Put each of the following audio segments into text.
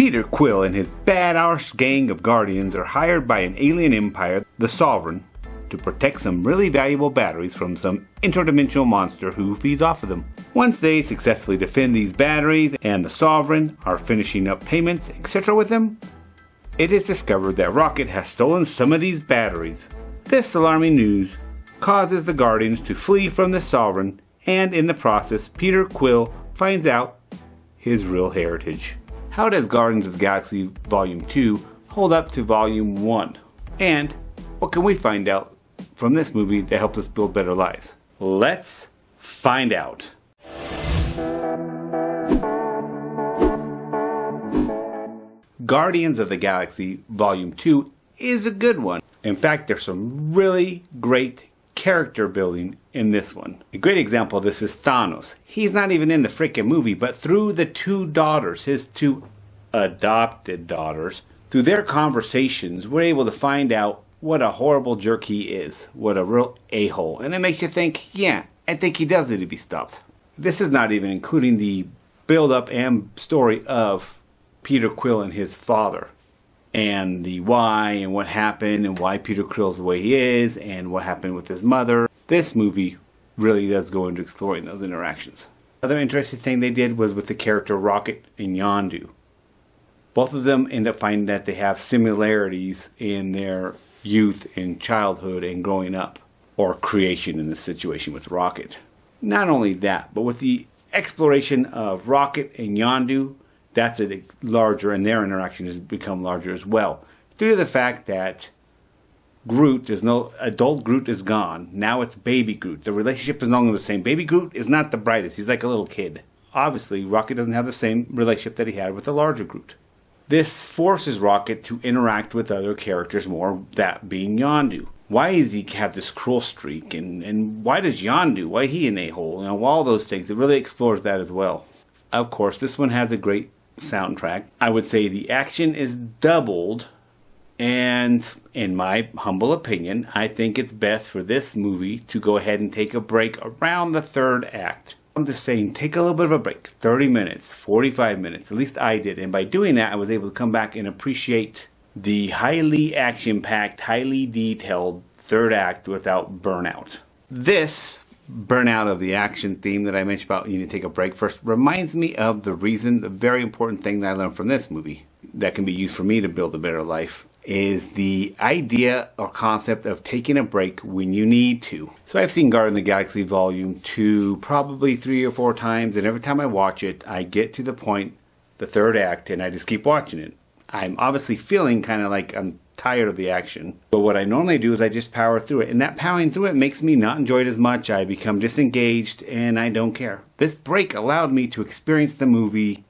Peter Quill and his badass gang of Guardians are hired by an alien empire, the Sovereign, to protect some really valuable batteries from some interdimensional monster who feeds off of them. Once they successfully defend these batteries and the Sovereign are finishing up payments, etc. with them, it is discovered that Rocket has stolen some of these batteries. This alarming news causes the Guardians to flee from the Sovereign, and in the process, Peter Quill finds out his real heritage. How does Guardians of the Galaxy Volume 2 hold up to Volume 1? And what can we find out from this movie that helps us build better lives? Let's find out. Guardians of the Galaxy Volume 2 is a good one. In fact, there's some really great character building in this one. A great example of this is Thanos. He's not even in the freaking movie, but through the two daughters, his two adopted daughters, through their conversations, we're able to find out what a horrible jerk he is. What a real a-hole. And it makes you think, yeah, I think he does need to be stopped. This is not even including the build-up and story of Peter Quill and his father, and the why and what happened and why Peter Quill's the way he is and what happened with his mother. This movie really does go into exploring those interactions. Another interesting thing they did was with the character Rocket and Yondu. Both of them end up finding that they have similarities in their youth and childhood and growing up, or creation in this situation with Rocket. Not only that, but with the exploration of Rocket and Yondu, that's a larger, and their interaction has become larger as well. Due to the fact that adult Groot is gone. Now it's baby Groot. The relationship is no longer the same. Baby Groot is not the brightest. He's like a little kid. Obviously, Rocket doesn't have the same relationship that he had with the larger Groot. This forces Rocket to interact with other characters more, that being Yondu. Why does he have this cruel streak? And why does Yondu? Why is he an a-hole? You know, all those things. It really explores that as well. Of course, this one has a great soundtrack. I would say the action is doubled, and in my humble opinion, I think it's best for this movie to go ahead and take a break around the third act. I'm just saying, take a little bit of a break. 30 minutes, 45 minutes. At least I did. And by doing that, I was able to come back and appreciate the highly action-packed, highly detailed third act without burnout. This burnout of the action theme that I mentioned about you need to take a break first reminds me of the very important thing that I learned from this movie that can be used for me to build a better life, is the idea or concept of taking a break when you need to. So I've seen Guardians of the Galaxy Volume 2 probably 3 or 4 times, and every time I watch it, I get to the point, the third act, and I just keep watching it. I'm obviously feeling kind of like I'm tired of the action. But what I normally do is I just power through it. And that powering through it makes me not enjoy it as much. I become disengaged and I don't care. This break allowed me to experience the movie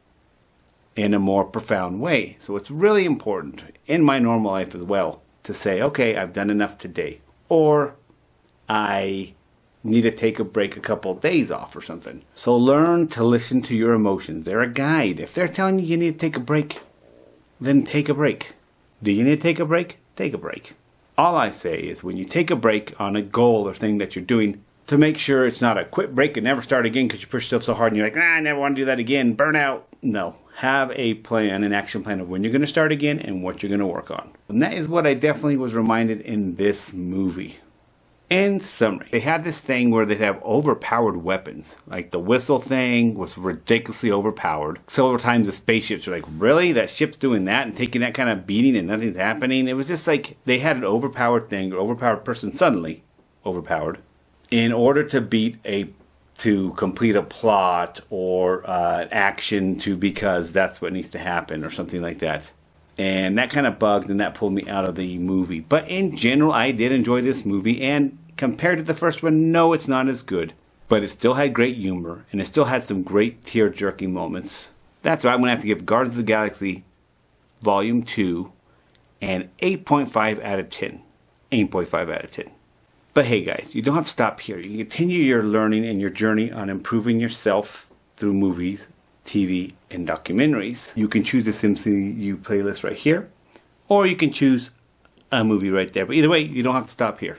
in a more profound way. So it's really important in my normal life as well to say, okay, I've done enough today. Or I need to take a break, a couple of days off or something. So learn to listen to your emotions. They're a guide. If they're telling you need to take a break, then take a break. Do you need to take a break? Take a break. All I say is when you take a break on a goal or thing that you're doing, to make sure it's not a quit break and never start again because you push yourself so hard and you're like, I never want to do that again, burn out. No. Have a plan, an action plan of when you're going to start again and what you're going to work on. And that is what I definitely was reminded in this movie. In summary, they had this thing where they'd have overpowered weapons. Like the whistle thing was ridiculously overpowered. Several times the spaceships were like, really? That ship's doing that and taking that kind of beating and nothing's happening? It was just like they had an overpowered thing, or overpowered person suddenly overpowered, in order to complete a plot or action because that's what needs to happen or something like that. And that kind of bugged and that pulled me out of the movie. But in general, I did enjoy this movie, and compared to the first one, no, it's not as good. But it still had great humor, and it still had some great tear-jerking moments. That's why I'm going to have to give Guardians of the Galaxy Volume 2 an 8.5 out of 10. 8.5 out of 10. But hey guys, you don't have to stop here. You can continue your learning and your journey on improving yourself through movies, TV, and documentaries. You can choose the SimCU playlist right here, or you can choose a movie right there. But either way, you don't have to stop here.